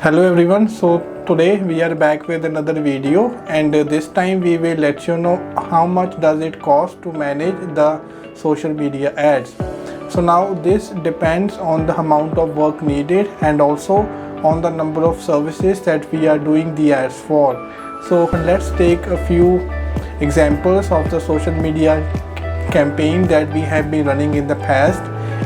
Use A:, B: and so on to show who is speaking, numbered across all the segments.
A: Hello everyone, so today we are back with another video, and this time we will let you know how much does it cost to manage the social media ads. So now this depends on the amount of work needed and also on the number of services that we are doing the ads for. So let's take a few examples of the social media campaign that we have been running in the past,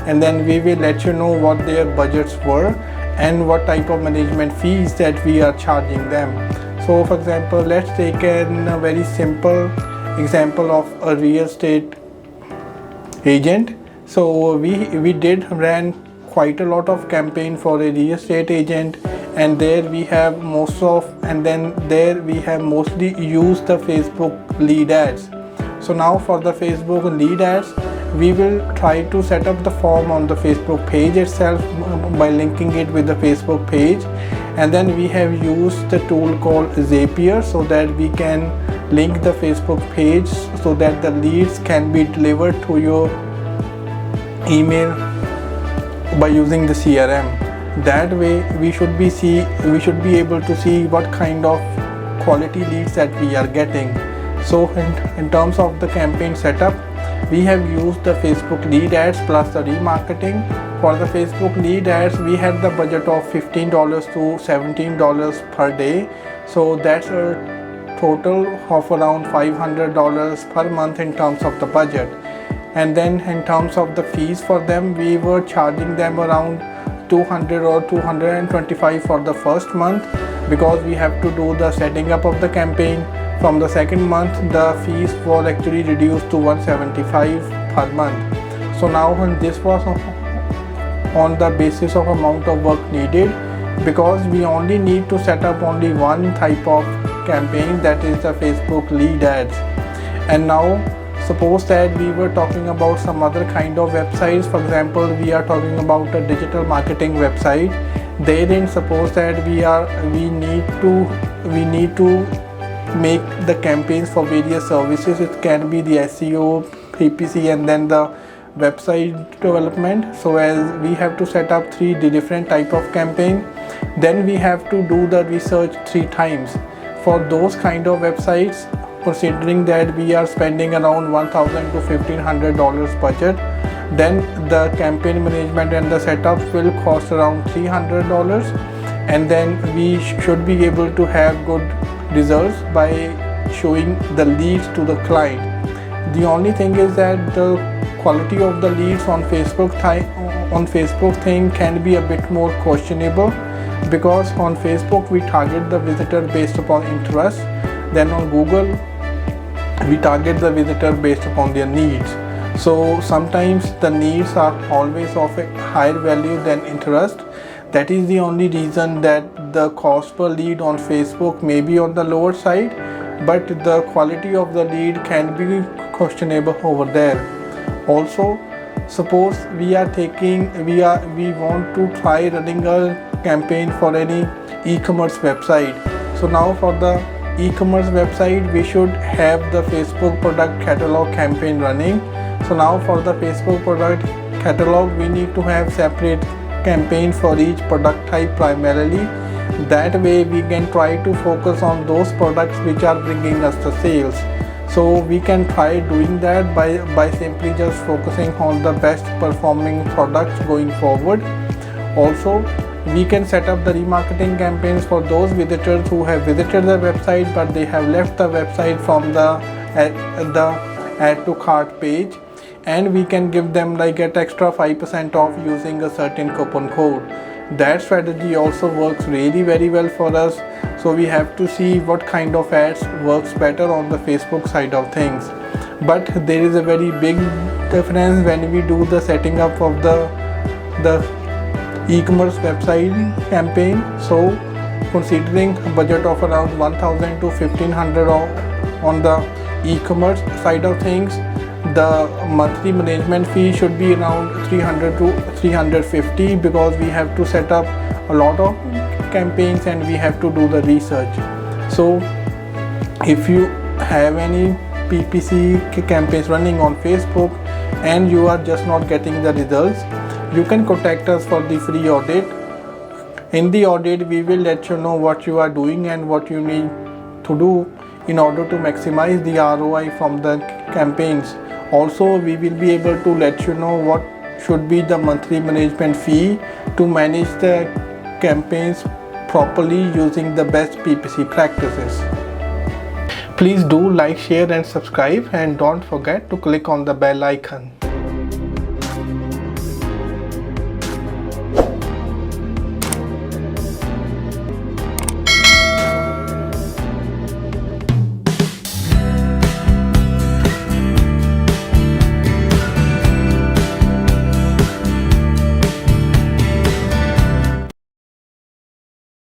A: and then we will let you know what their budgets were and what type of management fees that we are charging them. So for example, let's take a very simple example of a real estate agent. So we did ran quite a lot of campaign for a real estate agent, and there we have mostly used the Facebook lead ads. So now for the Facebook lead ads, we will try to set up the form on the Facebook page itself by linking it with the Facebook page, and then we have used the tool called Zapier so that we can link the Facebook page so that the leads can be delivered to your email by using the CRM. That way we should be able to see what kind of quality leads that we are getting. So in terms of the campaign setup, we have used the Facebook lead ads plus the remarketing. For the Facebook lead ads, we had the budget of $15 to $17 per day. So that's a total of around $500 per month in terms of the budget. And then in terms of the fees for them, we were charging them around $200 or $225 for the first month, because we have to do the setting up of the campaign. From the second month, the fees were actually reduced to $175 per month. So now this was on the basis of amount of work needed, because we only need to set up only one type of campaign, that is the Facebook lead ads. And now suppose that we were talking about some other kind of websites. For example, we are talking about a digital marketing website. Therein suppose that we need to make the campaigns for various services. It can be the SEO, PPC, and then the website development. So as we have to set up three different type of campaign, then we have to do the research 3 times for those kind of websites. Considering that we are spending around $1,000 to $1,500 budget, then the campaign management and the setup will cost around $300, and then we should be able to have good results by showing the leads to the client. The only thing is that the quality of the leads on Facebook thing can be a bit more questionable, because on Facebook we target the visitor based upon interest, then on Google we target the visitor based upon their needs. So sometimes the needs are always of a higher value than interest. That is the only reason that the cost per lead on Facebook may be on the lower side, but the quality of the lead can be questionable over there. Also, suppose we want to try running a campaign for any e-commerce website. So now for the e-commerce website, we should have the Facebook product catalog campaign running. So now for the Facebook product catalog, we need to have separate campaign for each product type primarily. That way we can try to focus on those products which are bringing us the sales. So we can try doing that by simply just focusing on the best performing products going forward. Also, we can set up the remarketing campaigns for those visitors who have visited the website but they have left the website from the add to cart page, and we can give them like an extra 5% off using a certain coupon code. That strategy also works really very well for us. So we have to see what kind of ads works better on the Facebook side of things. But there is a very big difference when we do the setting up of the e-commerce website campaign. So considering a budget of around $1,000 to $1,500 on the e-commerce side of things, the monthly management fee should be around $300 to $350, because we have to set up a lot of campaigns and we have to do the research. So if you have any PPC campaigns running on Facebook and you are just not getting the results, you can contact us for the free audit. In the audit, we will let you know what you are doing and what you need to do in order to maximize the ROI from the campaigns. Also, we will be able to let you know what should be the monthly management fee to manage the campaigns properly using the best PPC practices. Please do like, share and subscribe, and don't forget to click on the bell icon.